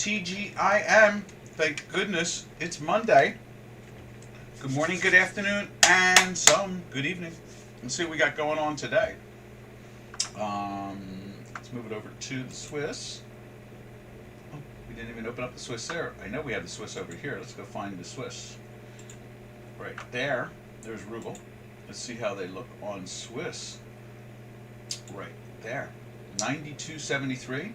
TGIM. Thank goodness it's Monday. Good morning, good afternoon, and some good evening. Let's see what we got going on today. Let's move it over to the Swiss. Oh, we didn't even open up the Swiss there. I know we have the Swiss over here. Let's go find the Swiss. Right there. There's ruble. Let's see how they look on Swiss. Right there. 92.73.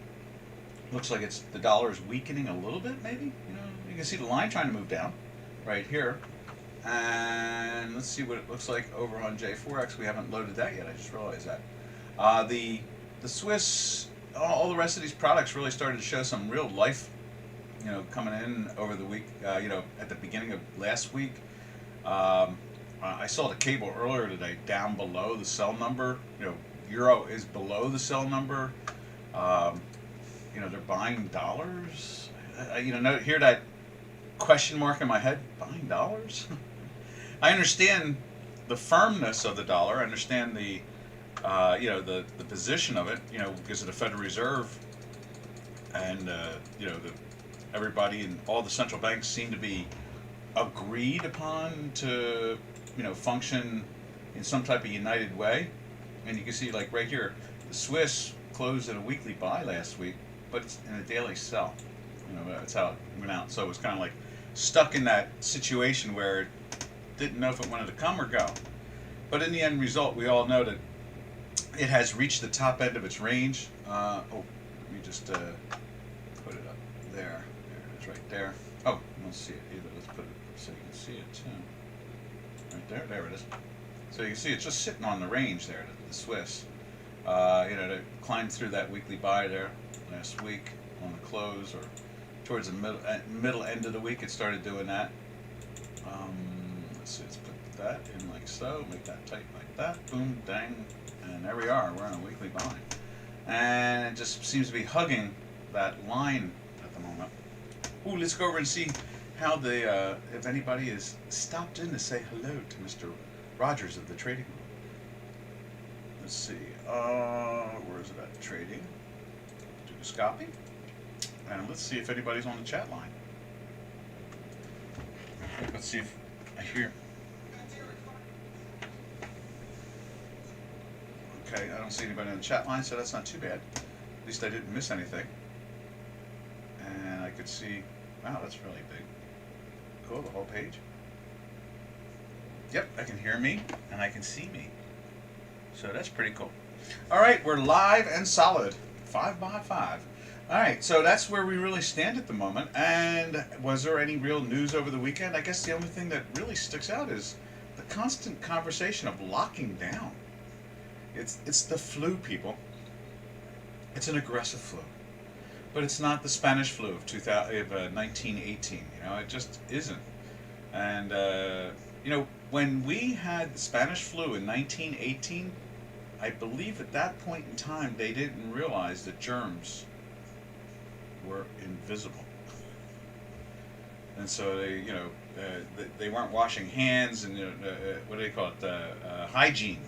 Looks like it's the dollar is weakening a little bit, maybe. You can see the line trying to move down right here. And let's see what it looks like over on J4X. We haven't loaded that yet. I just realized that. The Swiss, all the rest of these products really started to show some real life, coming in over the week. At the beginning of last week, I saw the cable earlier today down below the cell number. Euro is below the cell number. They're buying dollars. Hear that question mark in my head? Buying dollars? I understand the firmness of the dollar. I understand the position of it. Because of the Federal Reserve, and everybody and all the central banks seem to be agreed upon to function in some type of united way. And you can see, like right here, the Swiss closed at a weekly buy last week, but it's in a daily sell. That's how it went out. So it was kind of like stuck in that situation where it didn't know if it wanted to come or go. But in the end result, we all know that it has reached the top end of its range. Let me just put it up there. There it is, right there. Oh, you don't see it either. Let's put it so you can see it too. Right there. There it is. So you can see it's just sitting on the range there, the Swiss. They climbed through that weekly buy there last week on the close, or towards the middle end of the week it started doing that. Let's see, let's put that in like so, make that tight like that, boom, dang, and there we are, we're on a weekly buy. And it just seems to be hugging that line at the moment. Ooh, let's go over and see how the, if anybody has stopped in to say hello to Mr. Rogers of the trading room. Let's see, where is it at? Trading, Dukascopy, and let's see if anybody's on the chat line. Let's see if I hear. Okay, I don't see anybody on the chat line, so that's not too bad. At least I didn't miss anything. And I could see, wow, that's really big. Cool, the whole page. Yep, I can hear me, and I can see me. So that's pretty cool. All right, we're live and solid, 5 by 5. All right, so that's where we really stand at the moment. And was there any real news over the weekend? I guess the only thing that really sticks out is the constant conversation of locking down. It's the flu, people. It's an aggressive flu, but it's not the Spanish flu of 1918. It just isn't. And when we had the Spanish flu in 1918, I believe at that point in time they didn't realize that germs were invisible, and so they weren't washing hands, and what do they call it? Hygiene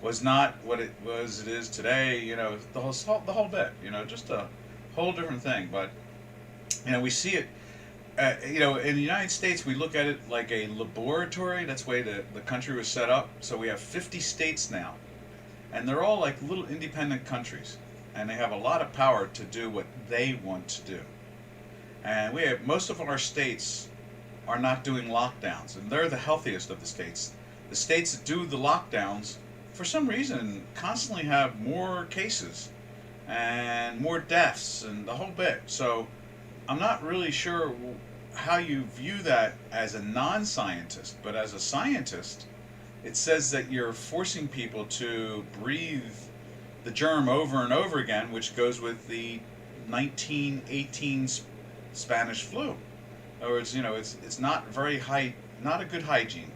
was not what it is today. The whole bit. Just a whole different thing. But we see it. In the United States, we look at it like a laboratory. That's the way the country was set up. So we have 50 states now, and they're all like little independent countries, and they have a lot of power to do what they want to do. And most of our states are not doing lockdowns, and they're the healthiest of the states. The states that do the lockdowns, for some reason, constantly have more cases and more deaths and the whole bit. So I'm not really sure how you view that as a non-scientist, but as a scientist, it says that you're forcing people to breathe the germ over and over again, which goes with the 1918 Spanish flu. In other words, it's not not a good hygiene.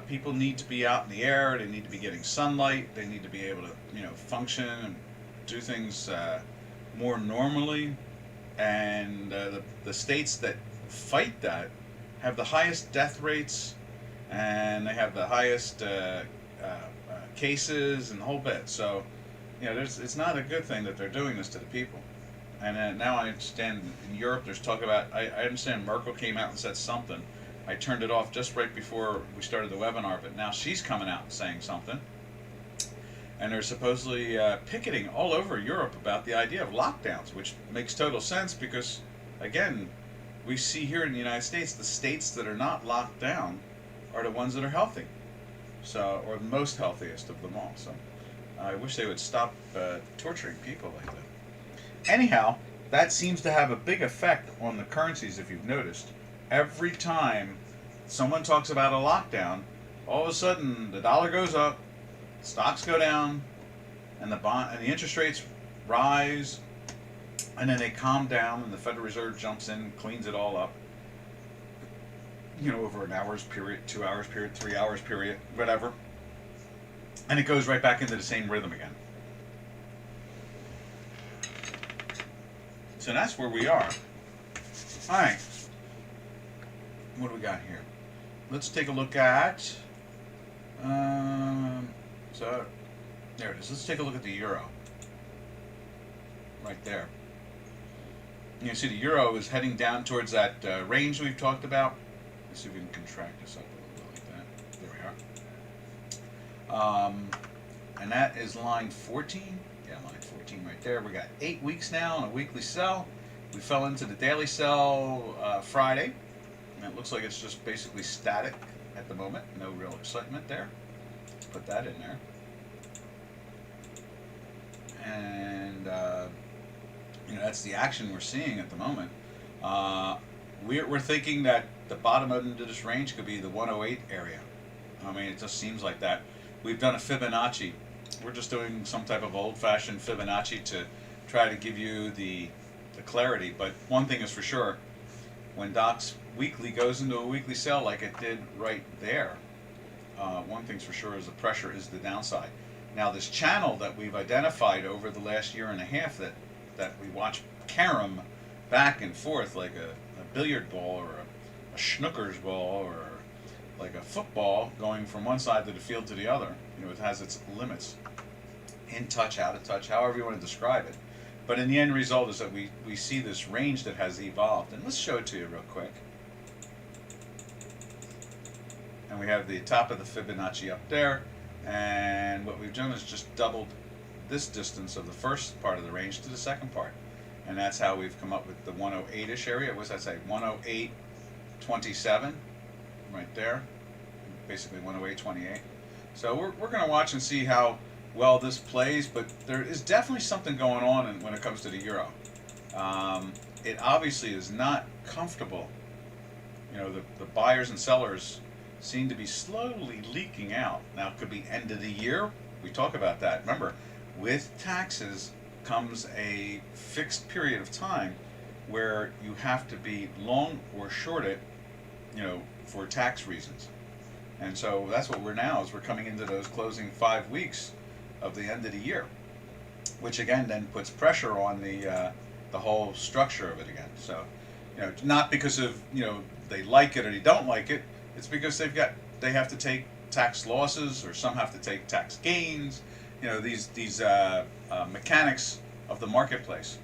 People need to be out in the air. They need to be getting sunlight. They need to be able to, function and do things more normally. And the states that fight that have the highest death rates, and they have the highest cases and the whole bit. So, it's not a good thing that they're doing this to the people. And now I understand in Europe there's talk about, I understand Merkel came out and said something. I turned it off just right before we started the webinar, but now she's coming out and saying something. And they're supposedly picketing all over Europe about the idea of lockdowns, which makes total sense because, again, we see here in the United States, the states that are not locked down are the ones that are healthy, so, or the most healthiest of them all. So I wish they would stop torturing people like that. Anyhow, that seems to have a big effect on the currencies, if you've noticed. Every time someone talks about a lockdown, all of a sudden the dollar goes up, stocks go down, and the interest rates rise, and then they calm down, and the Federal Reserve jumps in, cleans it all up. You know, over an hour's period, 2 hours period, 3 hours period, whatever, and it goes right back into the same rhythm again. So that's where we are. All right. What do we got here? Let's take a look at. So there it is. Let's take a look at the euro. Right there. You can see the euro is heading down towards that range we've talked about. Let's see if we can contract this up a little bit like that. There we are. And that is line 14. Yeah, line 14 right there. We got 8 weeks now on a weekly sell. We fell into the daily sell Friday. And it looks like it's just basically static at the moment. No real excitement there. Let's put that in there. And you know, that's the action we're seeing at the moment. We're thinking that the bottom end of this range could be the 108 area. I mean, it just seems like that. We've done a Fibonacci. We're just doing some type of old-fashioned Fibonacci to try to give you the clarity. But one thing is for sure, when Doc's weekly goes into a weekly sell like it did right there, one thing's for sure is the pressure is the downside. Now this channel that we've identified over the last year and a half that we watch carom back and forth like a billiard ball or a snooker's ball or like a football going from one side of the field to the other. You know, it has its limits. In touch, out of touch, however you want to describe it. But in the end result is that we see this range that has evolved. And let's show it to you real quick. And we have the top of the Fibonacci up there. And what we've done is just doubled this distance of the first part of the range to the second part. And that's how we've come up with the 108-ish area. What's that say? 108.27 right there. Basically 108.28. So we're going to watch and see how well this plays, but there is definitely something going on when it comes to the euro. It obviously is not comfortable. You know, the buyers and sellers seem to be slowly leaking out. Now, it could be end of the year. We talk about that. Remember, with taxes comes a fixed period of time where you have to be long or short it, you know, for tax reasons. And so that's what we're now, is we're coming into those closing 5 weeks of the end of the year, which again then puts pressure on the whole structure of it again. So, you know, not because of, you know, they like it or they don't like it. It's because they have to take tax losses, or some have to take tax gains. You know, these mechanics of the marketplace.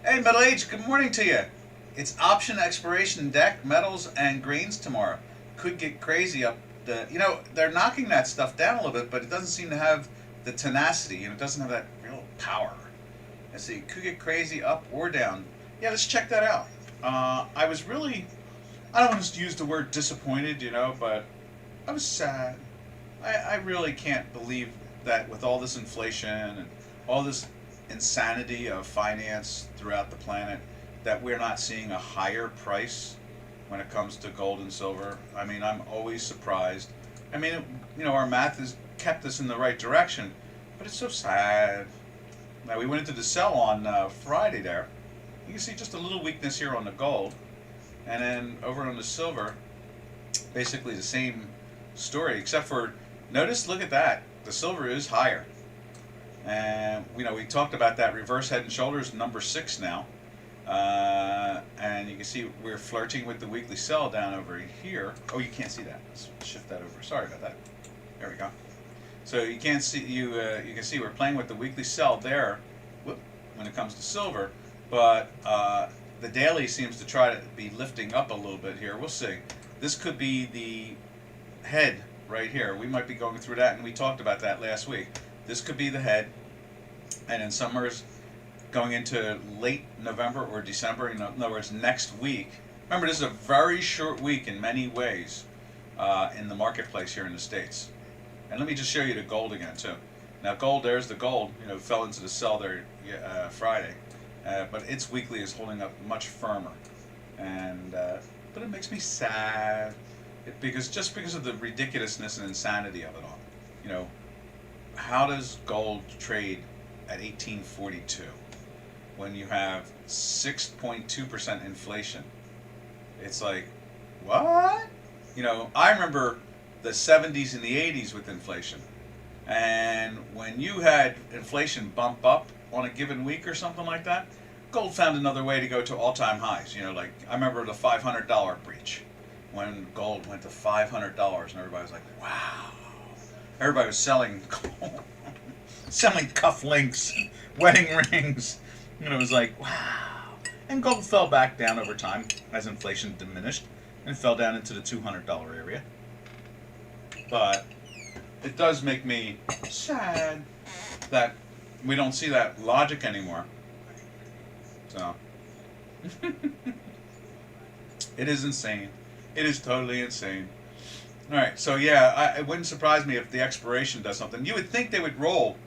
Hey, Middle Age, good morning to you. It's option expiration deck, metals and grains tomorrow. Could get crazy up the. You know, they're knocking that stuff down a little bit, but it doesn't seem to have the tenacity. You know, it doesn't have that real power. I see. Could get crazy up or down. Yeah, let's check that out. I was really. I don't want to use the word disappointed, you know, but I was sad. I really can't believe that with all this inflation and all this insanity of finance throughout the planet, that we're not seeing a higher price when it comes to gold and silver. I mean, I'm always surprised. I mean, you know, our math has kept us in the right direction, but it's so sad. Now, we went into the sell on Friday there. You can see just a little weakness here on the gold. And then over on the silver, basically the same story, except for, notice, look at that. The silver is higher. And, you know, we talked about that reverse head and shoulders, number 6 now. And you can see we're flirting with the weekly sell down over here. Oh, you can't see that. Let's shift that over. Sorry about that. There we go. So you can't see, you can see we're playing with the weekly sell there. Whoop, when it comes to silver. but the daily seems to try to be lifting up a little bit here. We'll see. This could be the head right here. We might be going through that, and we talked about that last week. This could be the head, and in summers going into late November or December, in other words, next week. Remember, this is a very short week in many ways in the marketplace here in the States. And let me just show you the gold again, too. Now, gold, there's the gold, fell into the sell there Friday. But its weekly is holding up much firmer. And but it makes me sad because of the ridiculousness and insanity of it all. How does gold trade at 1842 when you have 6.2% inflation? It's like, what? I remember the 70s and the 80s with inflation. And when you had inflation bump up on a given week or something like that, gold found another way to go to all-time highs. Like I remember the $500 breach when gold went to $500, and everybody was like, wow. Everybody was selling gold, selling cufflinks, wedding rings. It was like, wow. And gold fell back down over time as inflation diminished and fell down into the $200 area. But it does make me sad that we don't see that logic anymore. So, it is insane. It is totally insane. All right, so yeah, it wouldn't surprise me if the expiration does something. You would think they would roll.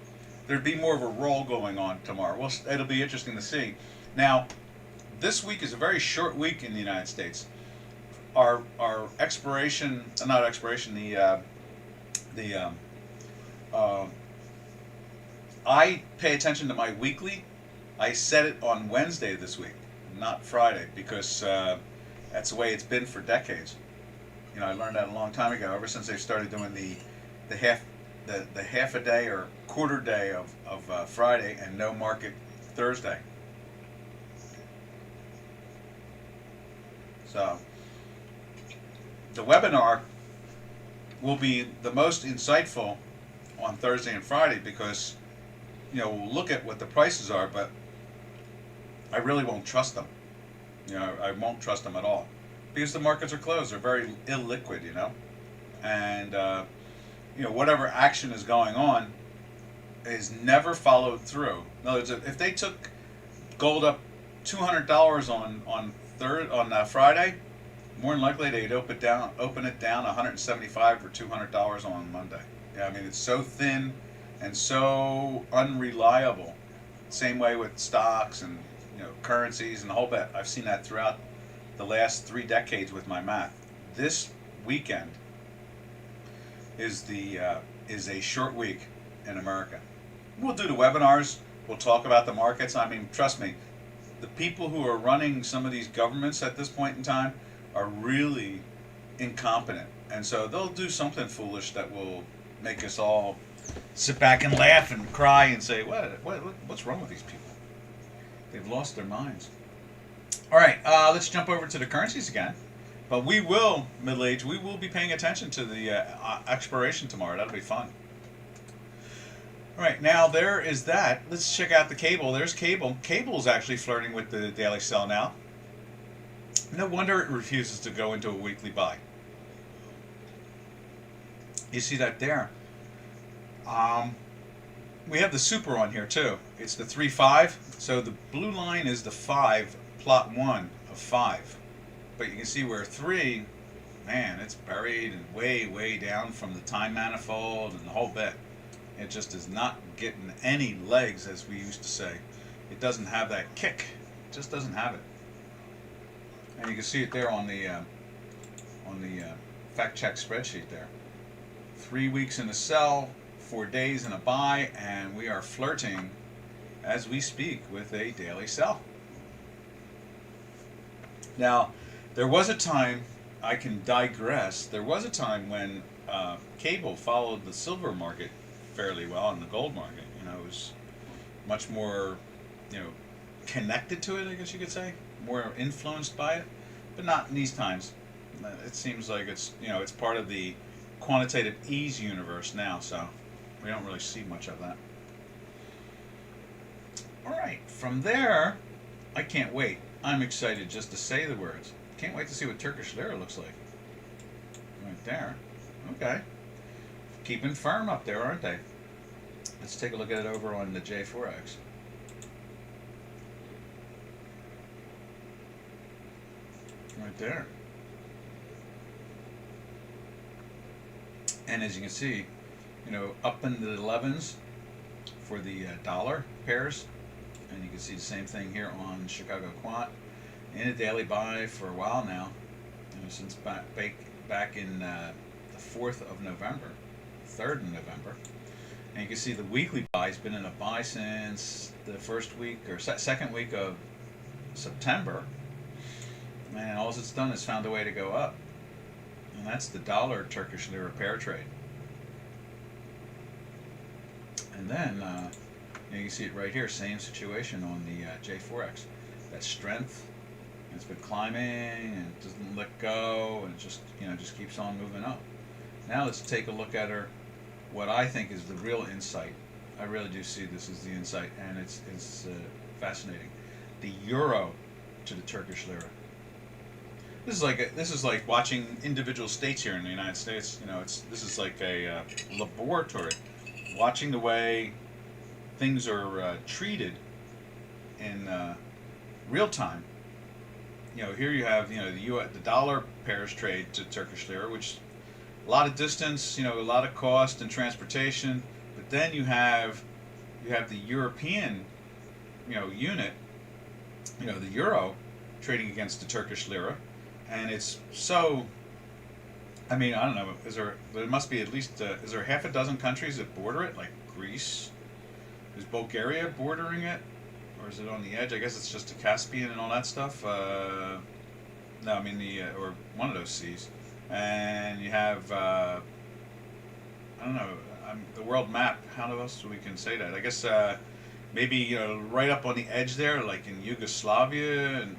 There'd be more of a roll going on tomorrow. Well, it'll be interesting to see. Now, this week is a very short week in the United States. Our expiration, not expiration, I pay attention to my weekly. I set it on Wednesday this week, not Friday, because that's the way it's been for decades. I learned that a long time ago. Ever since they started doing the half a day or quarter day of Friday and no market Thursday. So the webinar will be the most insightful on Thursday and Friday because we'll look at what the prices are, but I really won't trust them. I won't trust them at all because the markets are closed. They're very illiquid, and whatever action is going on is never followed through. In other words, if they took gold up $200 on Friday, more than likely they'd open it down $175 or $200 on Monday. It's so thin and so unreliable. Same way with stocks and currencies and the whole bit. I've seen that throughout the last 3 decades with my math. This weekend is a short week in America. We'll do the webinars. We'll talk about the markets. Trust me, the people who are running some of these governments at this point in time are really incompetent, and so they'll do something foolish that will make us all sit back and laugh and cry and say, what's wrong with these people? They've lost their minds. All right, let's jump over to the currencies again. But we will, middle-age, we will be paying attention to the expiration tomorrow. That'll be fun. All right, now there is that. Let's check out the cable. There's cable. Cable's actually flirting with the daily sell now. No wonder it refuses to go into a weekly buy. You see that there. We have the super on here too. It's the 3-5. So the blue line is the 5, plot 1 of 5. But you can see where 3, man, it's buried and way, way down from the time manifold and the whole bit. It just is not getting any legs, as we used to say. It doesn't have that kick. It just doesn't have it. And you can see it there on the fact check spreadsheet there. 3 weeks in a sell, 4 days in a buy, and we are flirting as we speak with a daily sell. Now, there was a time, I can digress, there was a time when cable followed the silver market fairly well and the gold market. It was much more, connected to it, I guess you could say, more influenced by it, but not in these times. It seems like it's, it's part of the quantitative ease universe now, so we don't really see much of that. All right, from there, I can't wait. I'm excited just to say the words. Can't wait to see what Turkish Lira looks like. Right there. Okay. Keeping firm up there, aren't they? Let's take a look at it over on the J4X. Right there. And as you can see, up into the 11s for the dollar pairs. And you can see the same thing here on Chicago Quant in a daily buy for a while now, since back in the 4th of November, 3rd of November. And you can see the weekly buy has been in a buy since the first week or second week of September. And all it's done is found a way to go up. And that's the dollar Turkish Lira pair trade. And then you can see it right here, same situation on the J4X. That strength, it's been climbing and it doesn't let go, and it just keeps on moving up. Now let's take a look at her. What I think is the real insight. I really do see this as the insight, and it's fascinating. The euro to the Turkish lira. This is like watching individual states here in the United States. This is like a laboratory, watching the way things are treated in real time. Here you have the dollar pairs trade to Turkish lira, which a lot of distance, a lot of cost and transportation. But then you have the European unit, the euro trading against the Turkish lira. And it's so, I don't know, there must be at least, is there half a dozen countries that border it, like Greece? Is Bulgaria bordering it? Or is it on the edge? I guess it's just the Caspian and all that stuff. No, or one of those seas. And you have, I don't know, the world map, how else we can say that? I guess maybe, right up on the edge there, like in Yugoslavia, and,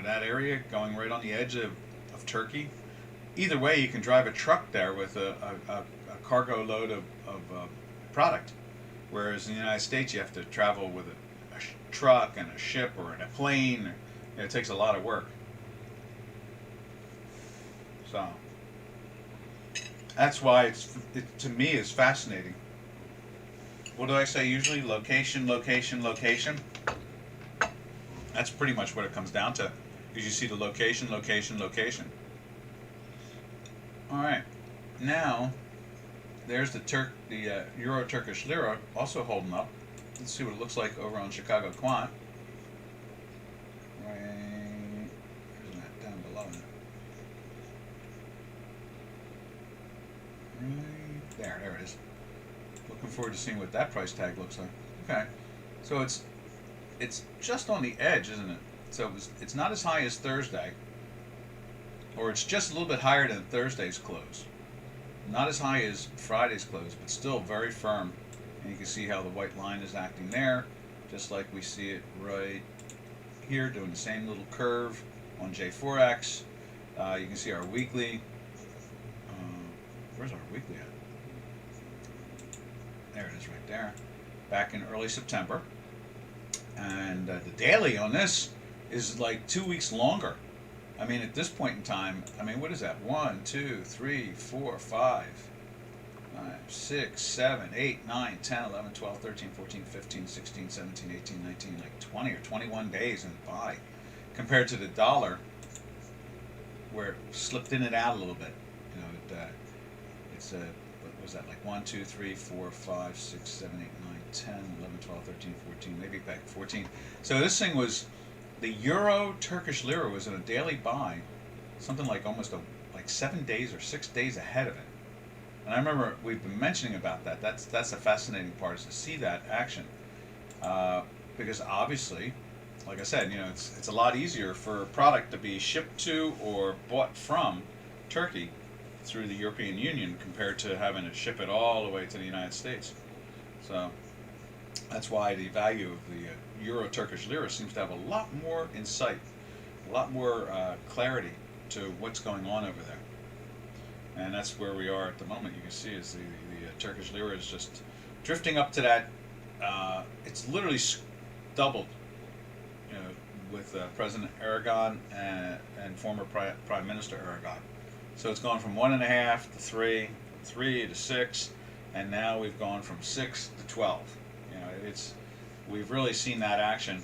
that area going right on the edge of Turkey. Either way, you can drive a truck there with a cargo load of product, whereas in the United States you have to travel with a truck and a ship or in a plane. It takes a lot of work. So that's why it to me is fascinating. What do I say usually? Location, location, location. That's pretty much what it comes down to, because you see the location, location, location. All right, now there's the Euro Turkish Lira also holding up. Let's see what it looks like over on Chicago Quant. Right, isn't that down below? Right there it is. Looking forward to seeing what that price tag looks like. Okay, so it's just on the edge, isn't it? So it's not as high as Thursday, or it's just a little bit higher than Thursday's close. Not as high as Friday's close, but still very firm. And you can see how the white line is acting there, just like we see it right here, doing the same little curve on J4X. You can see our weekly. Where's our weekly at? There it is right there. Back in early September. And the daily on this is like 2 weeks longer. At this point in time, what is that? 1, 2, 3, 4, 5, 6, 7, 8, 9, 10, 11, 12, 13, 14, 15, 16, 17, 18, 19, like 20 or 21 days in the buy, compared to the dollar, where it slipped in and out a little bit. It's what was that, like 1, 2, 3, 4, 5, 6, 7, 8, 9, 10, 11, 12, 13, 14, maybe back 14. So this thing was, the Euro Turkish Lira was in a daily buy, something like almost like 7 days or 6 days ahead of it. And I remember we've been mentioning about that. That's the fascinating part, is to see that action, because obviously, like I said, it's a lot easier for a product to be shipped to or bought from Turkey through the European Union compared to having to ship it all the way to the United States. So that's why the value of the Euro Turkish Lira seems to have a lot more insight, a lot more clarity to what's going on over there. And that's where we are at the moment. You can see is the Turkish Lira is just drifting up to that. It's literally doubled with President Aragon and former Prime Minister Aragon. So it's gone from 1.5 to 3, 3 to 6, and now we've gone from 6 to 12. We've really seen that action,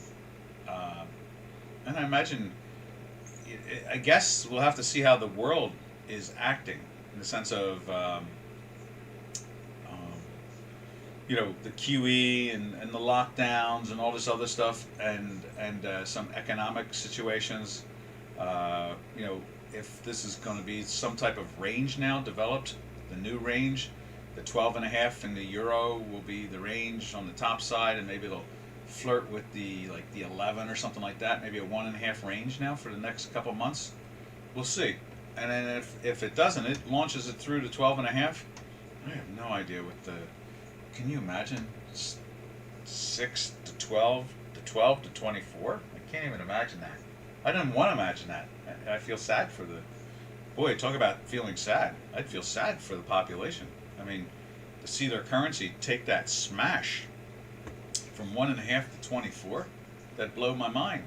and I imagine, I guess we'll have to see how the world is acting in the sense of the QE and the lockdowns and all this other stuff, and some economic situations. If this is going to be some type of range now developed, the new range, the 12.5 in the euro will be the range on the top side, and maybe they'll flirt with the 11 or something like that. Maybe a 1.5 range now for the next couple months. We'll see. And then if it doesn't, it launches it through to 12.5. I have no idea what the. Can you imagine 6 to 12 to 12 to 24? I can't even imagine that. I didn't want to imagine that. I feel sad for the. Boy, talk about feeling sad. I'd feel sad for the population. I mean, to see their currency take that smash from 1.5 to 24, that blew my mind.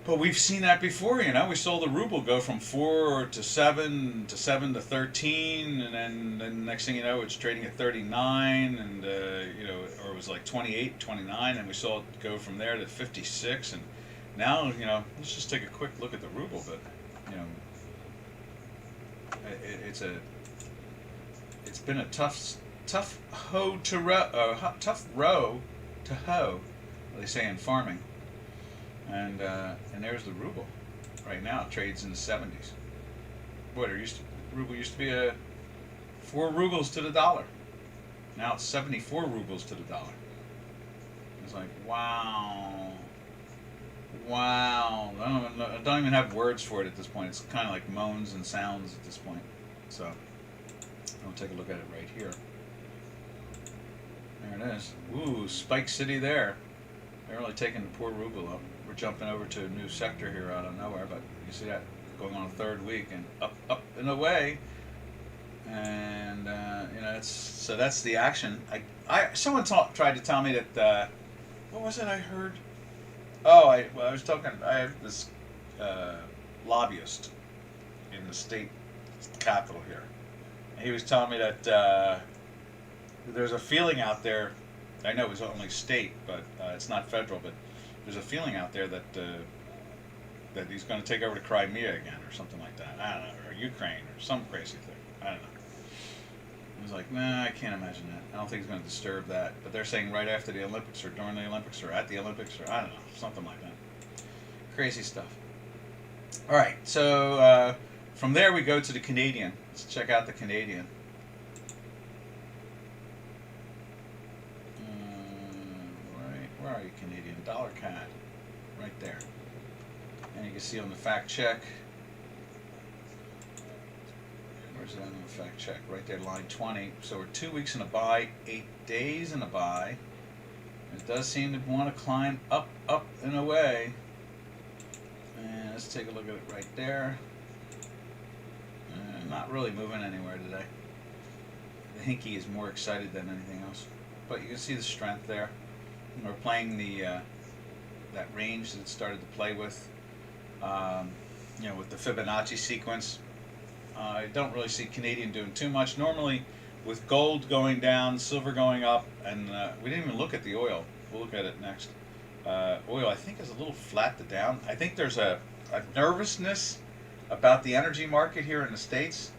But we've seen that before, We saw the ruble go from 4 to 7 to 7 to 13, and then the next thing you know, it's trading at 39, and or it was like 28, 29, and we saw it go from there to 56, and now let's just take a quick look at the ruble. But it's been a tough row to hoe, they say in farming. And there's the ruble. Right now, it trades in the 70s. Boy, ruble used to be 4 rubles to the dollar. Now it's 74 rubles to the dollar. It's like, wow. I don't even have words for it at this point. It's kind of like moans and sounds at this point. So, I'll take a look at it right here. There it is. Ooh, Spike City there. They're really taking the poor ruble up. We're jumping over to a new sector here out of nowhere, but you see that going on a third week and up and away. And that's the action. Someone tried to tell me that what was it I heard? Oh, I was talking. I have this lobbyist in the state capital here. And he was telling me that there's a feeling out there. I know it was only state, but it's not federal. But there's a feeling out there that he's going to take over to Crimea again, or something like that. I don't know, or Ukraine, or some crazy thing. I don't know. I was like, nah, I can't imagine that. I don't think he's going to disturb that. But they're saying right after the Olympics, or during the Olympics, or at the Olympics, or I don't know, something like that. Crazy stuff. All right, so from there we go to the Canadian. Let's check out the Canadian. Where are you, Canadian? Dollar CAD. Right there. And you can see on the fact check. Where's that on the fact check? Right there, line 20. So we're 2 weeks in a buy, 8 days in a buy. It does seem to want to climb up and away. And let's take a look at it right there. Not really moving anywhere today. The Hinky is more excited than anything else. But you can see the strength there. And we're playing that range that it started to play with. With the Fibonacci sequence. I don't really see Canadian doing too much. Normally, with gold going down, silver going up, and we didn't even look at the oil. We'll look at it next. Oil, I think, is a little flat to down. I think there's a nervousness about the energy market here in the States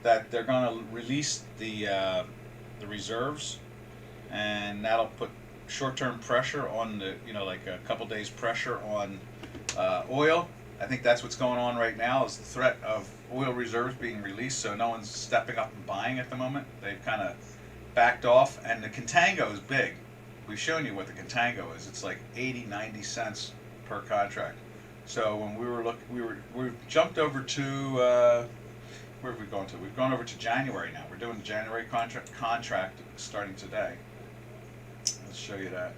that they're going to release the reserves, and that'll put short-term pressure on like a couple days pressure on oil. I think that's what's going on right now, is the threat of oil reserves being released, so no one's stepping up and buying at the moment. They've kind of backed off, and the contango is big. We've shown you what the contango is. It's like 80, 90 cents per contract. So when we've jumped over to where have we gone to? We've gone over to January now. We're doing the January contract starting today. Let's show you that.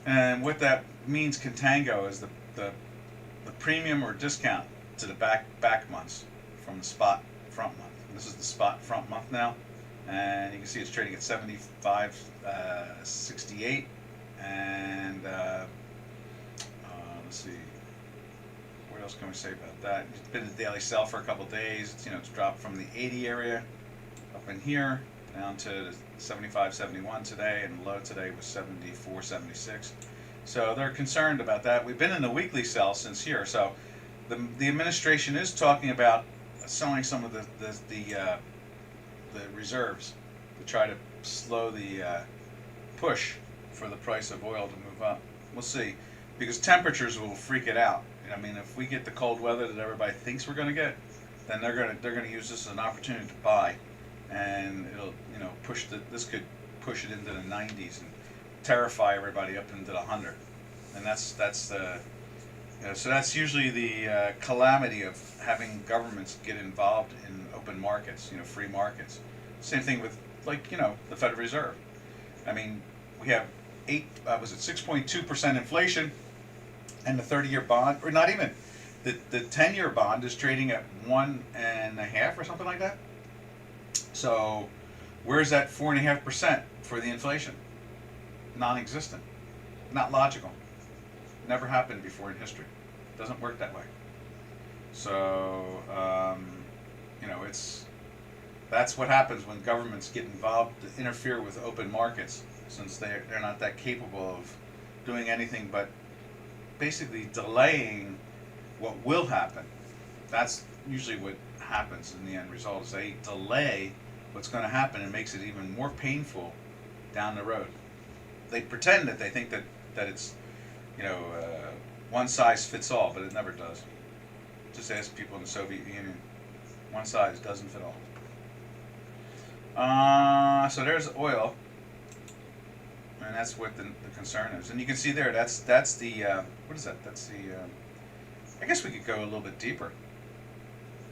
And what that means, contango, is the premium or discount to the back months from the spot front month. And this is the spot front month now, and you can see it's trading at 75.68, and let's see, what else can we say about that? It's been a daily sell for a couple days. It's, it's dropped from the 80 area up in here down to 75.71 today, and the low today was 74.76. So they're concerned about that. We've been in a weekly sell since here, so the administration is talking about selling some of the reserves to try to slow the push for the price of oil to move up. We'll see, because temperatures will freak it out. I mean, if we get the cold weather that everybody thinks we're going to get, then they're going to use this as an opportunity to buy, and it'll push this could push it into the 90s and terrify everybody up into the 100, and that's the so that's usually the calamity of having governments get involved in open markets, free markets. Same thing with, like, the Federal Reserve. I mean, we have 6.2% inflation, and the 30-year bond, or not even, the 10-year bond is trading at 1.5 or something like that. So where's that 4.5% for the inflation? Non-existent, not logical. Never happened before in history. Doesn't work that way. So that's what happens when governments get involved to interfere with open markets, since they're not that capable of doing anything but basically delaying what will happen. That's usually what happens in the end result, is they delay what's going to happen and makes it even more painful down the road. They pretend that they think that it's one size fits all, but it never does. Just ask people in the Soviet Union. One size doesn't fit all. So there's oil, and that's what the concern is. And you can see there, that's the what is that? That's the I guess we could go a little bit deeper.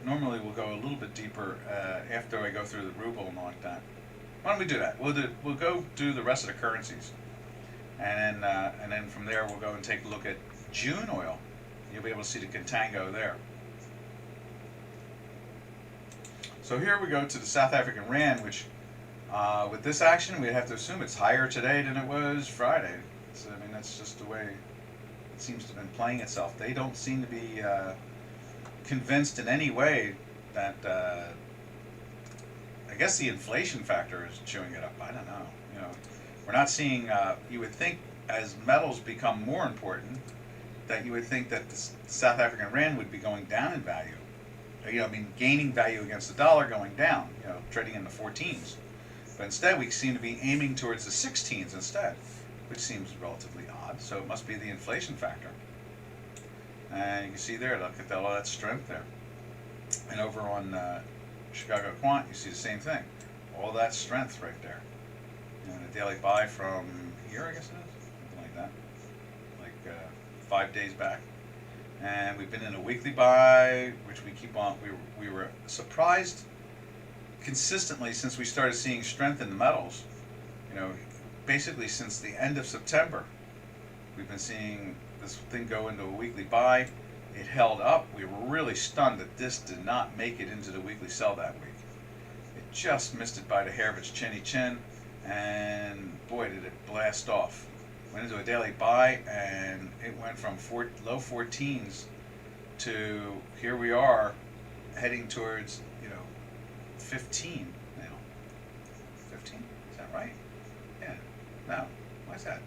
Normally we'll go a little bit deeper after I go through the ruble and all like that. Why don't we do that? We'll go do the rest of the currencies, and then from there we'll go and take a look at June oil. You'll be able to see the contango there. So here we go to the South African rand, which with this action we'd have to assume it's higher today than it was Friday. So, I mean, that's just the way it seems to have been playing itself. They don't seem to be convinced in any way that I guess the inflation factor is chewing it up. I don't know. We're not seeing. You would think as metals become more important, that you would think that the South African rand would be going down in value. Gaining value against the dollar, going down. Trading in the 14s. But instead, we seem to be aiming towards the 16s instead, which seems relatively odd. So it must be the inflation factor. And you can see there, look at all that strength there. And over on Chicago Quant, you see the same thing. All that strength right there. And a daily buy from here, I guess it is, something like that, like 5 days back. And we've been in a weekly buy, which we keep on. We were surprised consistently since we started seeing strength in the metals. Basically since the end of September, we've been seeing this thing go into a weekly buy. It held up. We were really stunned that this did not make it into the weekly sell that week. It just missed it by the hair of its chinny chin, and boy, did it blast off. Went into a daily buy, and it went from low 14s to here we are heading towards 15 now. 15? Is that right? Yeah. No. Why is that?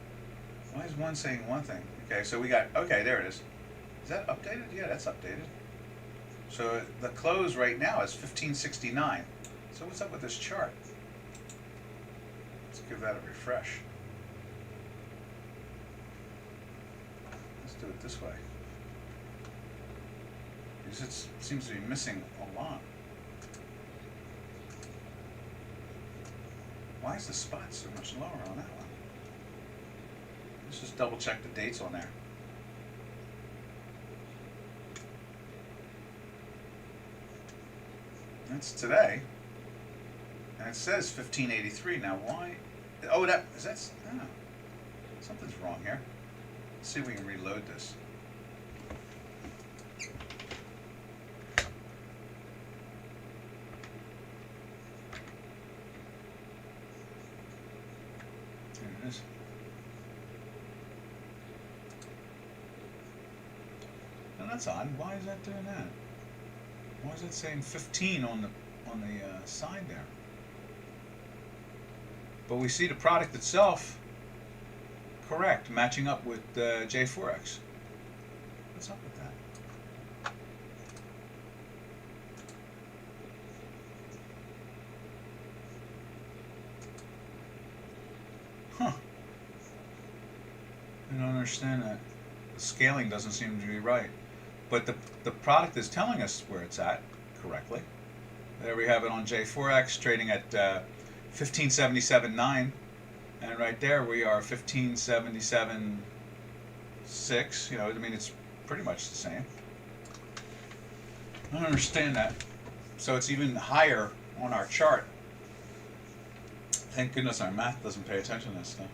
Why is one saying one thing? Okay, so we got, okay, there it is. Is that updated? Yeah, that's updated. So the close right now is 1569. So what's up with this chart? Let's give that a refresh. Let's do it this way. Because it seems to be missing a lot. Why is the spot so much lower on that one? Let's just double check the dates on there. That's today. And it says 1583. Now why? Oh, something's wrong here. Let's see if we can reload this. that's odd. Why is that doing that? Why is it saying 15 on the side there? But we see the product itself correct, matching up with J4X. What's up with that? Huh. I don't understand that. The scaling doesn't seem to be right. But the product is telling us where it's at correctly. There we have it on J4X trading at 1577.9, and right there we are 1577.6. You know, I mean, it's pretty much the same. I don't understand that. So it's even higher on our chart. Thank goodness our math doesn't pay attention to this stuff.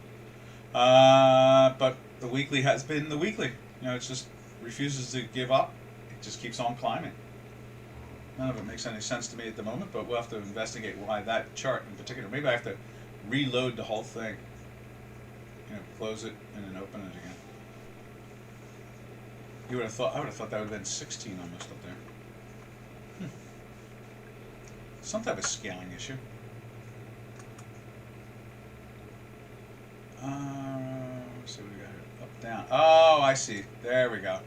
But the weekly has been the weekly. You know, it just refuses to give up. It just keeps on climbing. None of it makes any sense to me at the moment, but we'll have to investigate why that chart in particular. Maybe I have to reload the whole thing. You know, close it and then open it again. You would have thought, I would have thought that would have been 16 almost up there. Some type of scaling issue. Let's see what we got here. Up, down. Oh, I see. There we go.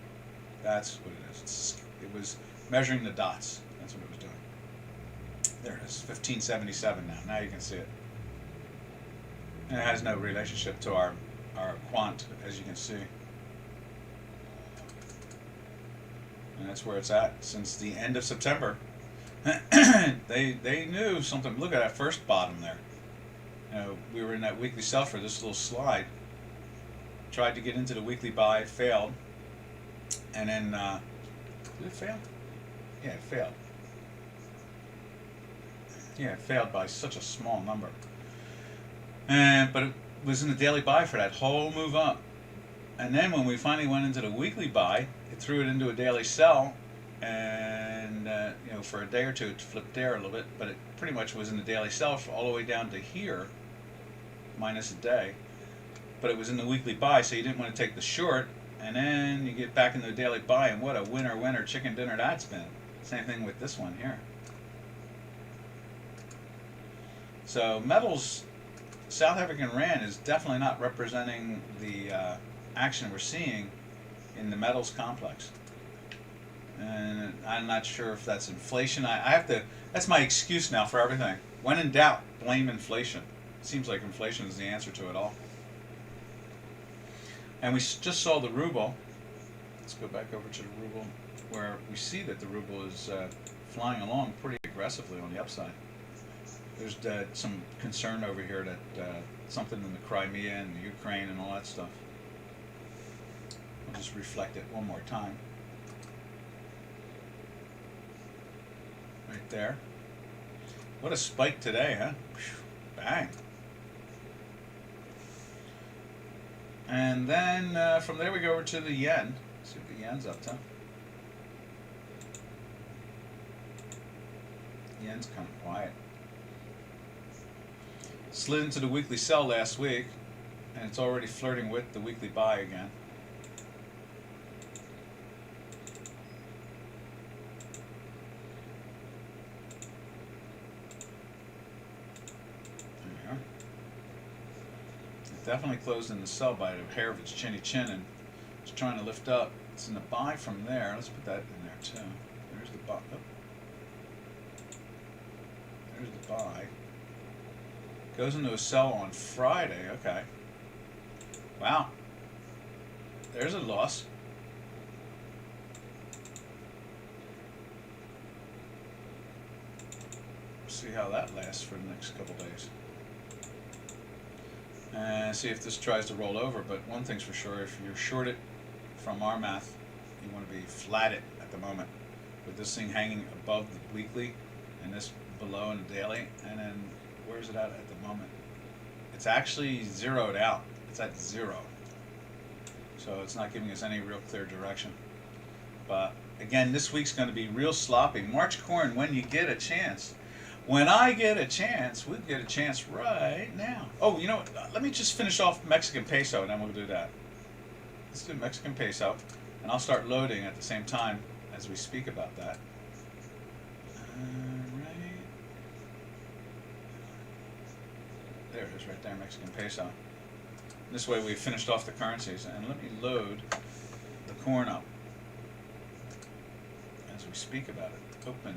That's what it is. It was measuring the dots. That's what it was doing. There it is. 1577 now. Now you can see it. And it has no relationship to our quant, as you can see. And that's where it's at since the end of September. They knew something. Look at that first bottom there. You know, we were in that weekly sell for this little slide. Tried to get into the weekly buy, failed. And then, did it fail? Yeah, it failed. Yeah, it failed by such a small number. But it was in the daily buy for that whole move up. And then when we finally went into the weekly buy, it threw it into a daily sell. And, you know, for a day or two, it flipped there a little bit. But it pretty much was in the daily sell all the way down to here, minus a day. But it was in the weekly buy, so you didn't want to take the short. And then you get back in the daily buy, and what a winner chicken dinner that's been. Same thing with this one here. So metals, South African Rand is definitely not representing the action we're seeing in the metals complex. And I'm not sure if that's inflation. I have to, that's my excuse now for everything. When in doubt, blame inflation. It seems like inflation is the answer to it all. And we just saw the ruble. Let's go back over to the ruble, where we see that the ruble is flying along pretty aggressively on the upside. There's some concern over here that something in the Crimea and the Ukraine and all that stuff. I'll just reflect it one more time. Right there. What a spike today, huh? Whew, bang. And then from there we go over to the yen. See what the yen's up to. Yen's kind of quiet. Slid into the weekly sell last week, and it's already flirting with the weekly buy again. Definitely closed in the sell by a hair of its chinny chin, and it's trying to lift up. It's in the buy from there. Let's put that in there too. There's the buy. Oh. There's the buy. Goes into a sell on Friday. Okay. Wow. There's a loss. See how that lasts for the next couple days. And see if this tries to roll over. But one thing's for sure, if you're shorted from our math, you want to be flatted at the moment, with this thing hanging above the weekly and this below in the daily. And then where's it at the moment? It's actually zeroed out. It's at 0. So it's not giving us any real clear direction. But again, this week's going to be real sloppy. March corn when you get a chance. When I get a chance, we'll get a chance right now. Oh, you know what? Let me just finish off Mexican peso, and then we'll do that. Let's do Mexican peso. And I'll start loading at the same time as we speak about that. Right. There it is, right there, Mexican peso. This way we've finished off the currencies. And let me load the corn up as we speak about it. Open.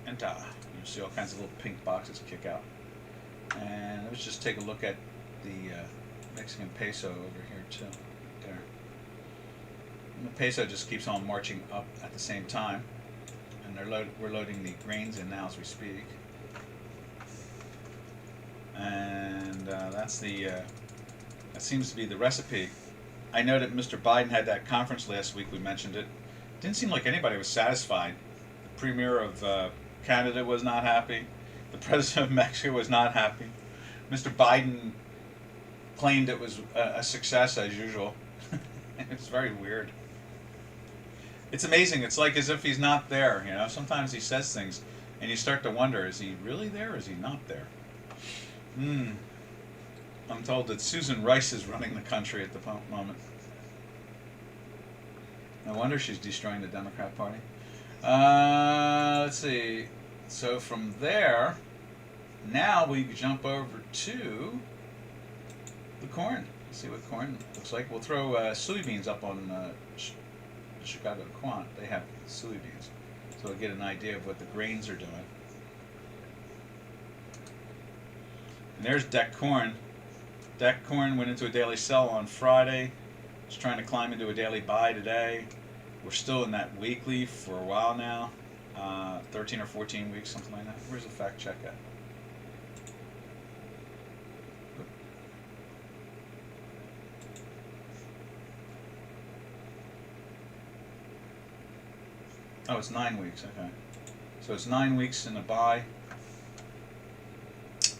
Enter. You'll see all kinds of little pink boxes kick out. And let's just take a look at the Mexican peso over here too. There. And the peso just keeps on marching up at the same time. And we're loading the grains in now as we speak. And that's the that seems to be the recipe. I know that Mr. Biden had that conference last week. We mentioned it. Didn't seem like anybody was satisfied. The premier of Canada was not happy. The president of Mexico was not happy. Mr. Biden claimed it was a success as usual. It's very weird. It's amazing. It's like as if he's not there. You know, sometimes he says things, and you start to wonder: is he really there? Or is he not there? I'm told that Susan Rice is running the country at the moment. No wonder she's destroying the Democrat Party. Let's see. So from there, now we jump over to the corn. Let's see what corn looks like. We'll throw soybeans up on the Chicago Quant. They have soybeans, so we'll get an idea of what the grains are doing. And there's deck corn. Deck corn went into a daily sell on Friday. It's trying to climb into a daily buy today. We're still in that weekly for a while now. 13 or 14 weeks, something like that. Where's the fact check at? Oh, it's 9 weeks, okay. So it's 9 weeks in a buy.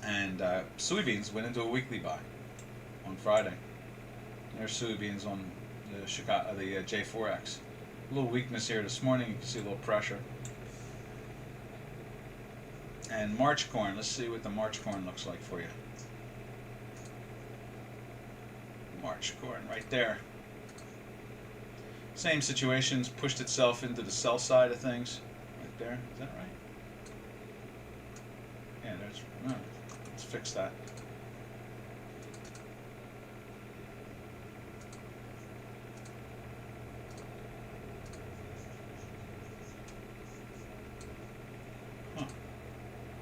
And soybeans went into a weekly buy on Friday. There's soybeans on the J4X. A little weakness here this morning. You can see a little pressure. And March corn. Let's see what the March corn looks like for you. March corn right there. Same situations. Pushed itself into the sell side of things. Right there. Is that right? Yeah, there's... Oh, let's fix that.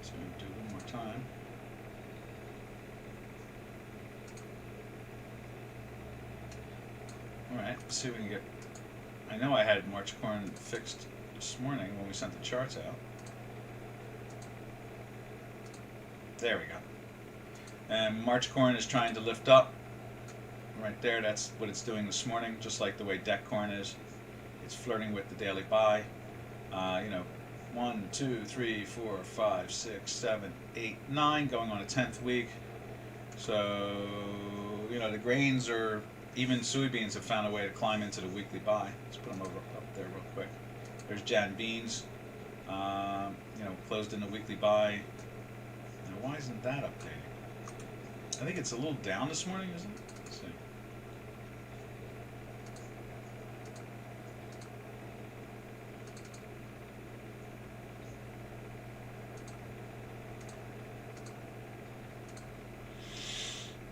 So we'll do it one more time. Alright, let's see if we can get... I know I had March corn fixed this morning when we sent the charts out. There we go. And March corn is trying to lift up. Right there, that's what it's doing this morning, just like the way deck corn is. It's flirting with the daily buy. 1, 2, 3, 4, 5, 6, 7, 8, 9, going on a 10th week. So, the grains are, even soybeans have found a way to climb into the weekly buy. Let's put them up there real quick. There's Jan beans, closed in the weekly buy. Now, why isn't that updating? I think it's a little down this morning, isn't it? Let's see.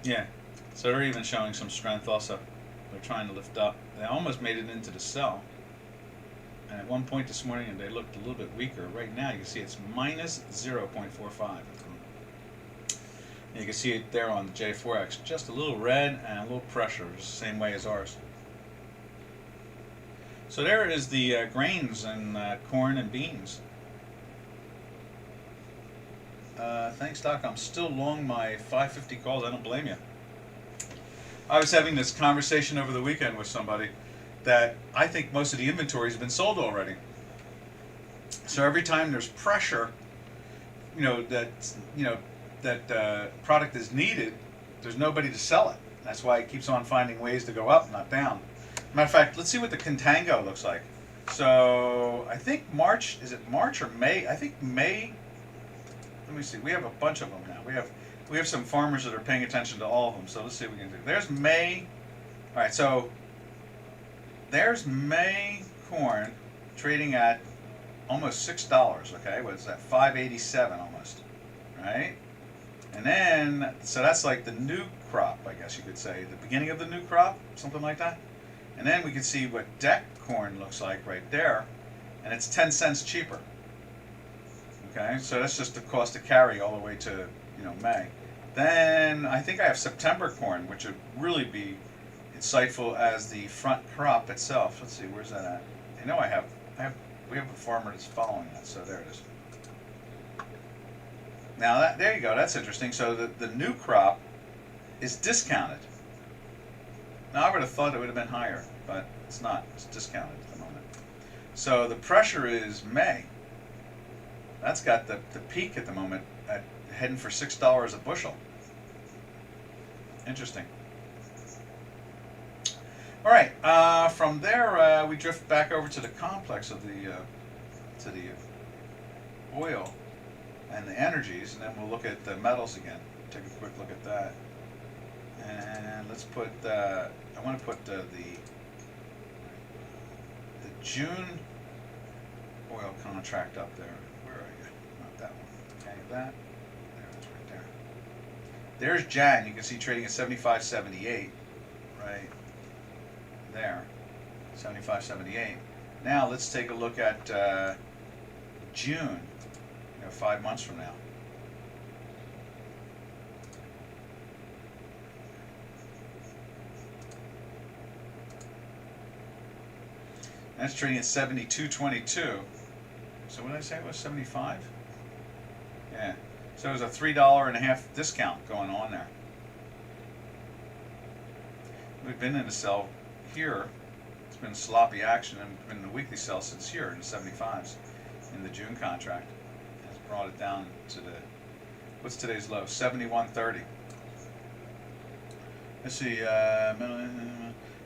Yeah, so they're even showing some strength also. They're trying to lift up. They almost made it into the sell. And at one point this morning, they looked a little bit weaker. Right now, you can see it's minus 0.45. You can see it there on the J4X. Just a little red and a little pressure, just the same way as ours. So there is the grains and corn and beans. Thanks, Doc. I'm still long my 550 calls. I don't blame you. I was having this conversation over the weekend with somebody that I think most of the inventory has been sold already. So every time there's pressure, that product is needed, there's nobody to sell it. That's why it keeps on finding ways to go up, not down. Matter of fact, let's see what the contango looks like. So I think March, is it March or May? I think May. Let me see. We have a bunch of them now. We have some farmers that are paying attention to all of them. So let's see what we can do. There's May All right, so there's May corn trading at almost $6. Okay, what's that? 5.87 almost, right? And then, so that's like the new crop, I guess you could say, the beginning of the new crop, something like that. And then we can see what deck corn looks like right there, and it's 10 cents cheaper. Okay, so that's just the cost to carry all the way to, May. Then I think I have September corn, which would really be insightful as the front crop itself. Let's see, where's that at? I know we have a farmer that's following that, so there it is. Now there you go, that's interesting. So the new crop is discounted. Now I would have thought it would have been higher, but it's not. It's discounted at the moment. So the pressure is May. That's got the peak at the moment at heading for $6 a bushel. Interesting. All right. From there, we drift back over to the complex of the oil and the energies, and then we'll look at the metals again. Take a quick look at that. And let's put. I want to put the June oil contract up there. Where are you? Not that one. Okay, that. There it is, right there. There's Jan. You can see trading at 75.78. Right there, 75.78. Now let's take a look at June. 5 months from now. That's trading at 72.22. So what did I say? It was 75? Yeah. So there's a $3.50 discount going on there. We've been in a sell here. It's been sloppy action and been in the weekly sell since here in the 75s in the June contract. It's brought it down to what's today's low? 71.30. Let's see.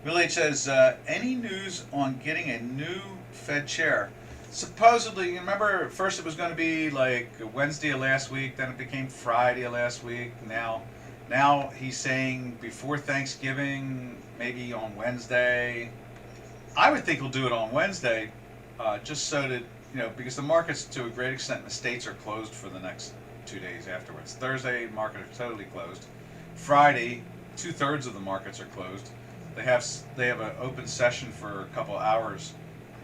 Middle H says, any news on getting a new Fed chair? Supposedly, you remember at first it was going to be like Wednesday of last week, then it became Friday of last week. Now he's saying before Thanksgiving, maybe on Wednesday. I would think he'll do it on Wednesday, just so that, because the markets to a great extent in the States are closed for the next 2 days afterwards. Thursday, market is totally closed. Friday, 2/3 of the markets are closed. They have an open session for a couple hours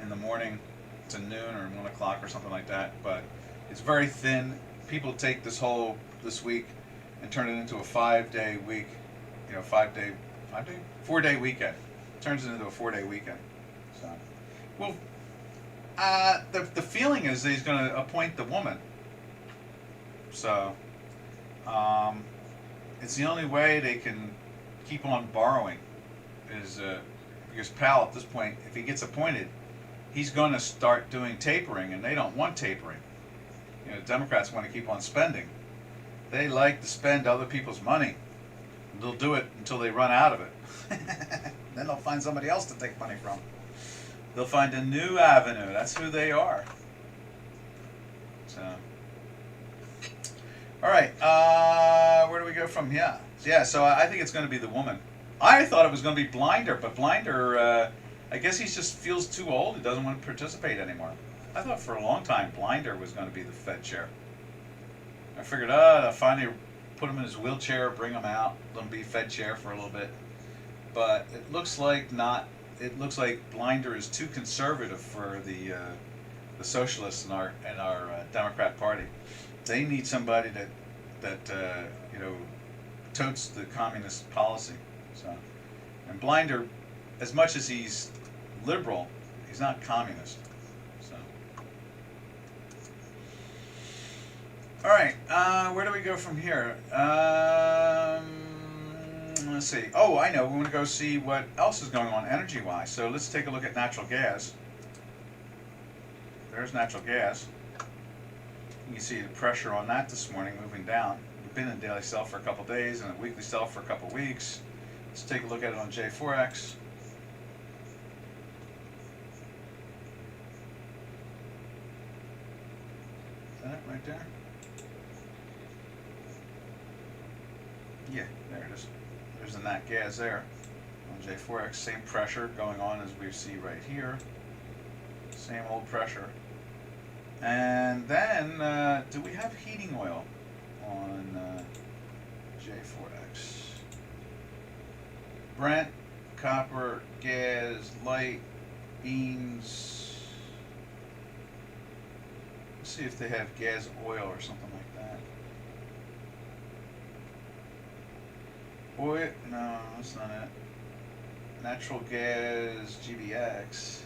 in the morning to noon or 1 o'clock or something like that, but it's very thin. People take this week and turn it into a 5-day week, 4-day weekend. Turns it into a 4-day weekend. So, well, the feeling is that he's going to appoint the woman. So, it's the only way they can keep on borrowing is because Powell at this point, if he gets appointed, he's going to start doing tapering, and they don't want tapering. Democrats want to keep on spending. They like to spend other people's money. They'll do it until they run out of it. Then they'll find somebody else to take money from. They'll find a new avenue. That's who they are. So, all right. Where do we go from here? Yeah. So I think it's going to be the woman. I thought it was going to be Blinder, but Blinder, I guess he just feels too old. He doesn't want to participate anymore. I thought for a long time Blinder was going to be the Fed chair. I figured, I'll finally put him in his wheelchair, bring him out, let him be Fed chair for a little bit. But it looks like not. It looks like Blinder is too conservative for the socialists in our Democrat Party. They need somebody that totes the communist policy. So, and Blinder, as much as he's liberal, he's not communist. So, all right, where do we go from here? Let's see. Oh, I know. We want to go see what else is going on energy-wise. So let's take a look at natural gas. There's natural gas. You can see the pressure on that this morning moving down. We've been in daily sell for a couple days and a weekly sell for a couple weeks. Let's take a look at it on J4X. Is that it right there? Yeah, there it is. There's the nat gas there. On J4X, same pressure going on as we see right here. Same old pressure. And then, do we have heating oil on J4X? Brent, copper, gas, light, beans. Let's see if they have gas oil or something like that. Oil, no, that's not it. Natural gas, GBX.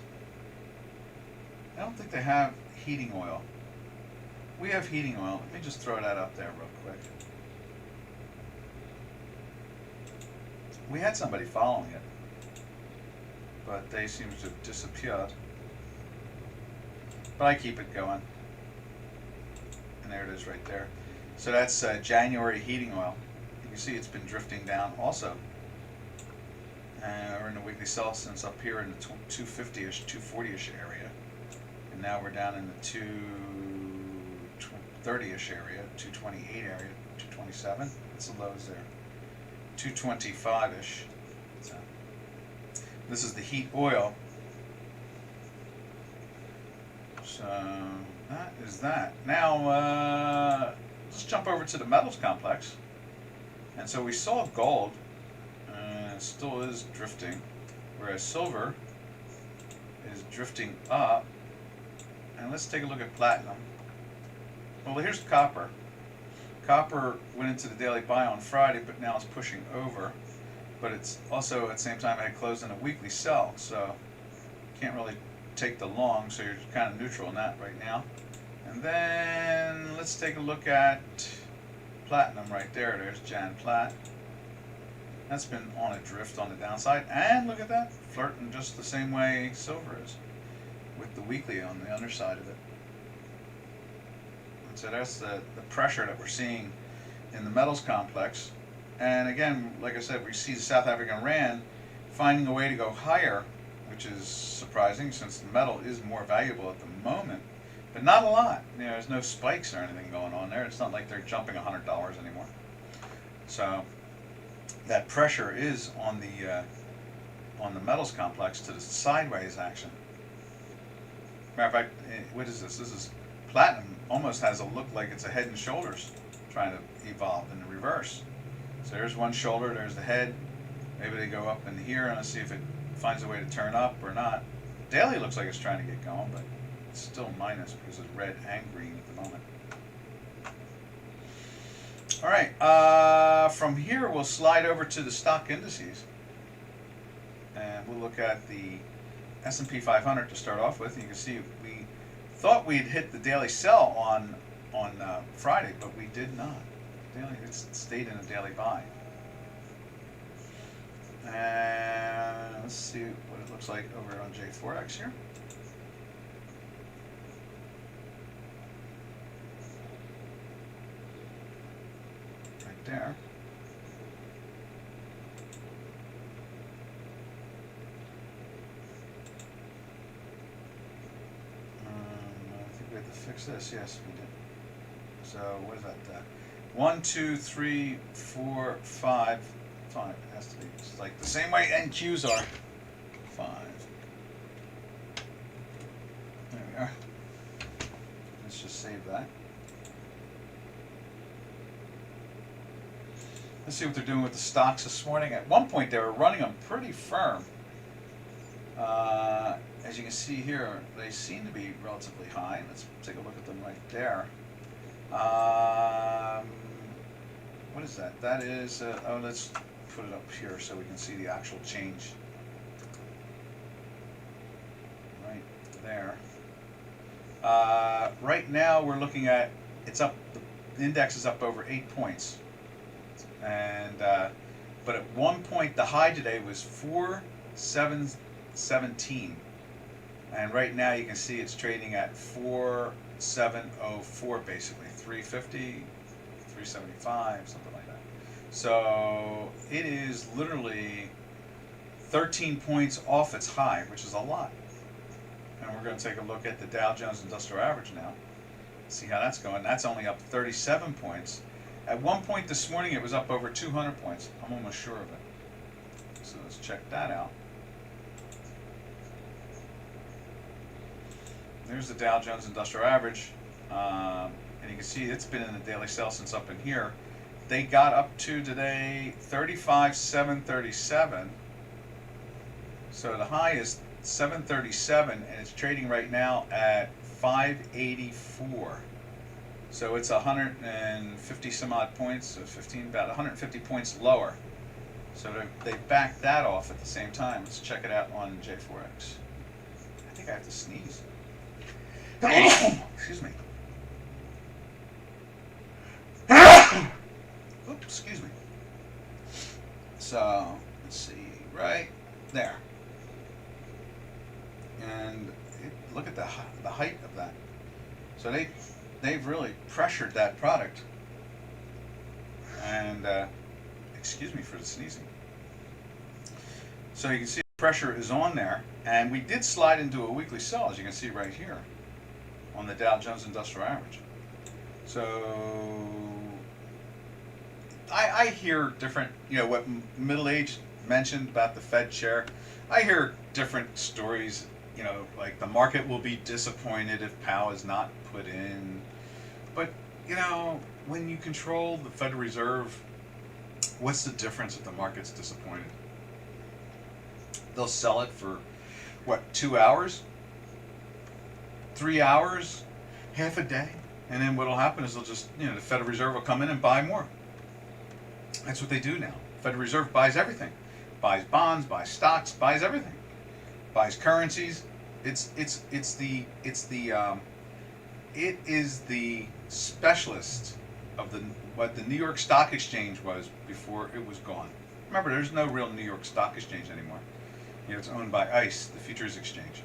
I don't think they have heating oil. We have heating oil. Let me just throw that up there real quick. We had somebody following it, but they seem to have disappeared. But I keep it going. And there it is right there. So that's January heating oil. You can see it's been drifting down also. And we're in the weekly sell since up here in the 250-ish, 240-ish area. And now we're down in the 230-ish area, 228 area, 227. That's the lows there. 225-ish. So this is the heat oil. So that is that. Now let's jump over to the metals complex. And so we saw gold, and it still is drifting, whereas silver is drifting up. And let's take a look at platinum. Well, here's copper. Copper went into the daily buy on Friday, but now it's pushing over. But it's also, at the same time, it had closed in a weekly sell, so you can't really take the long, so you're kind of neutral in that right now. And then let's take a look at platinum right there. There's Jan Plat. That's been on a drift on the downside. And look at that, flirting just the same way silver is, with the weekly on the underside of it. And so that's the pressure that we're seeing in the metals complex. And again, like I said, we see the South African Rand finding a way to go higher, which is surprising since the metal is more valuable at the moment, but not a lot. You know, there's no spikes or anything going on there. It's not like they're jumping $100 anymore. So that pressure is on the metals complex to the sideways action. Matter of fact, what is this? This is platinum. Almost has a look like it's a head and shoulders trying to evolve in the reverse. So there's one shoulder, there's the head. Maybe they go up in here and let's see if it finds a way to turn up or not. Daily looks like it's trying to get going, but it's still minus because it's red and green at the moment. All right, from here we'll slide over to the stock indices, and we'll look at the S&P 500 to start off with. You can see we thought we'd hit the daily sell on Friday, but we did not. It stayed in a daily buy. And let's see what it looks like over on J4X here. Right there. I think we have to fix this. Yes, we did. So what is that? 1, 2, 3, 4, 5. 5 it has to be. It's like the same way NQs are. 5. There we are. Let's just save that. Let's see what they're doing with the stocks this morning. At one point they were running them pretty firm. As you can see here, they seem to be relatively high. Let's take a look at them right there. What is that? That is, oh, let's put it up here so we can see the actual change. Right there. Right now we're looking at, it's up, the index is up over 8 points. And, but at one point the high today was 4,717. And right now you can see it's trading at 4,704 basically, 350, 375, something like that. So it is literally 13 points off its high, which is a lot. And we're going to take a look at the Dow Jones Industrial Average now. See how that's going. That's only up 37 points. At one point this morning it was up over 200 points. I'm almost sure of it. So So let's check that out. There's the Dow Jones Industrial Average. And you can see it's been in the daily sell since up in here. They got up to today 35,737. So the high is 737, and it's trading right now at 584. So it's 150 some odd points, so about 150 points lower. So they backed that off at the same time. Let's check it out on J4X. I think I have to sneeze. Excuse me. Oops, excuse me. So let's see, right there. And look at the height of that. So they've really pressured that product. And excuse me for the sneezing. So you can see the pressure is on there, and we did slide into a weekly sell, as you can see right here on the Dow Jones Industrial Average. So I hear different, what middle-aged mentioned about the Fed chair. I hear different stories, like the market will be disappointed if Powell is not put in. But, when you control the Federal Reserve, what's the difference if the market's disappointed? They'll sell it for, 2 hours? 3 hours? Half a day? And then what'll happen is they'll just, the Federal Reserve will come in and buy more. That's what they do now. Federal Reserve buys everything. Buys bonds, buys stocks, buys everything. Buys currencies. It is the specialist of what the New York Stock Exchange was before it was gone. Remember, there's no real New York Stock Exchange anymore. It's owned by ICE, the Futures Exchange,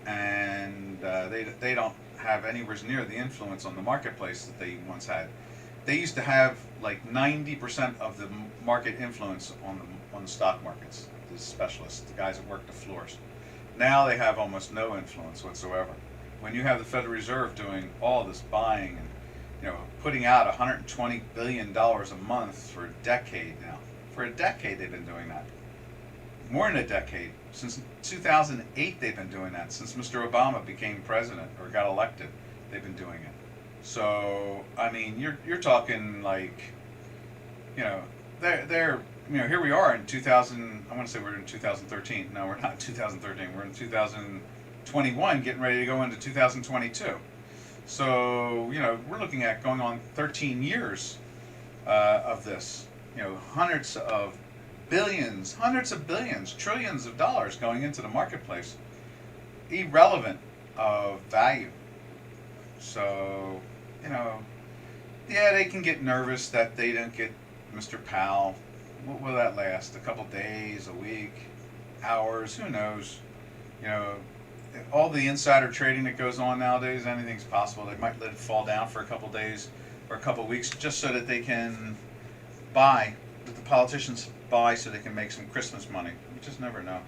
and they don't have anywhere near the influence on the marketplace that they once had. They used to have like 90% of the market influence on the stock markets. The specialists, the guys that work the floors. Now they have almost no influence whatsoever. When you have the Federal Reserve doing all this buying and putting out $120 billion a month for a decade now. For a decade they've been doing that. More than a decade. Since 2008 they've been doing that. Since Mr. Obama became president or got elected, they've been doing it. So I mean, you're talking like, they're here we are in 2000. I want to say we're in 2013. No, we're not in 2013. We're in 2021, getting ready to go into 2022. So we're looking at going on 13 years of this. Hundreds of billions, trillions of dollars going into the marketplace, irrelevant of value. So, yeah, they can get nervous that they don't get Mr. Powell. What will that last? A couple days, a week, hours? Who knows? All the insider trading that goes on nowadays, anything's possible. They might let it fall down for a couple days or a couple weeks just so that they can buy, that the politicians buy so they can make some Christmas money. You just never know.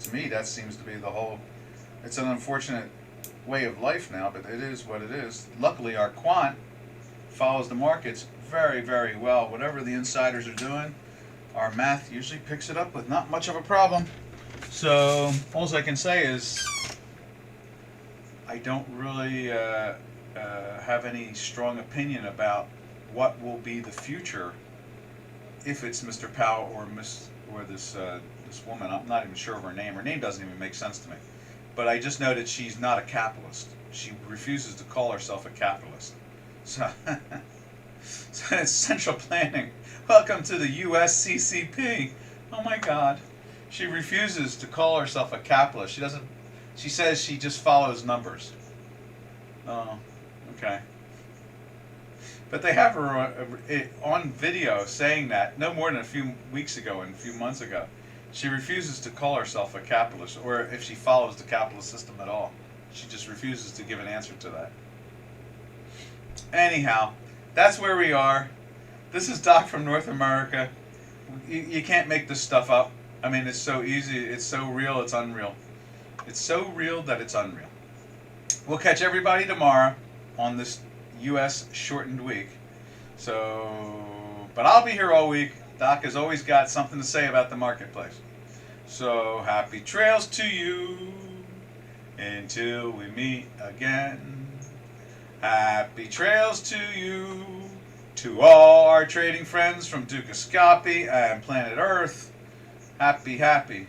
To me, that seems to be the whole... It's an unfortunate way of life now, but it is what it is. Luckily, our quant follows the markets very, very well. Whatever the insiders are doing, our math usually picks it up with not much of a problem. So, all I can say is I don't really have any strong opinion about what will be the future if it's Mr. Powell or this woman. I'm not even sure of her name. Her name doesn't even make sense to me. But I just know that she's not a capitalist. She refuses to call herself a capitalist. So, so it's central planning. Welcome to the USCCP. Oh my God. She refuses to call herself a capitalist. She doesn't. She says she just follows numbers. Oh, okay. But they have her on video saying that no more than a few weeks ago and a few months ago. She refuses to call herself a capitalist, or if she follows the capitalist system at all. She just refuses to give an answer to that. Anyhow, that's where we are. This is Doc from North America. You can't make this stuff up. I mean, it's so easy. It's so real, it's unreal. It's so real that it's unreal. We'll catch everybody tomorrow on this U.S. shortened week. So, but I'll be here all week. Doc has always got something to say about the marketplace. So happy trails to you until we meet again. Happy trails to you, to all our trading friends from Dukascopy and Planet Earth. Happy, happy